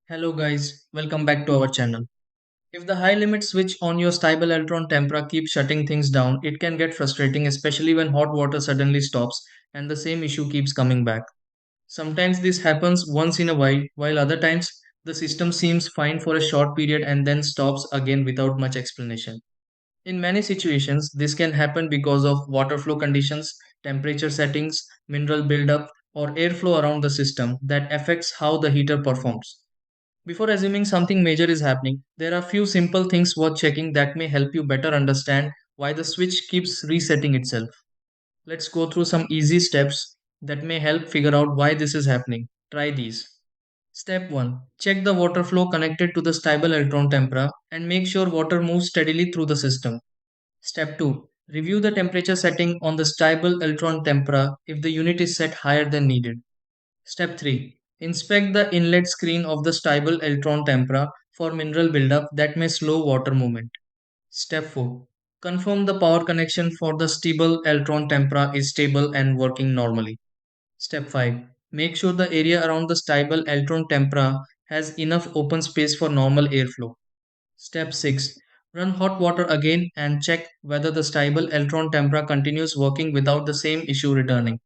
Hello guys, welcome back to our channel. If the high limit switch on your Stiebel Eltron Tempra keeps shutting things down, it can get frustrating, especially when hot water suddenly stops and the same issue keeps coming back. Sometimes this happens once in a while other times the system seems fine for a short period and then stops again without much explanation. In many situations, this can happen because of water flow conditions, temperature settings, mineral buildup, or airflow around the system that affects how the heater performs. Before assuming something major is happening, there are few simple things worth checking that may help you better understand why the switch keeps resetting itself. Let's go through some easy steps that may help figure out why this is happening. Try these. Step 1. Check the water flow connected to the stable electron tempera and make sure water moves steadily through the system. Step 2. Review the temperature setting on the stable electron tempera if the unit is set higher than needed. Step 3. Inspect the inlet screen of the stable Eltron tempera for mineral buildup that may slow water movement. Step 4. Confirm the power connection for the stable Eltron tempera is stable and working normally. Step 5. Make sure the area around the stable Eltron tempera has enough open space for normal airflow. Step 6. Run hot water again and check whether the stable Eltron tempera continues working without the same issue returning.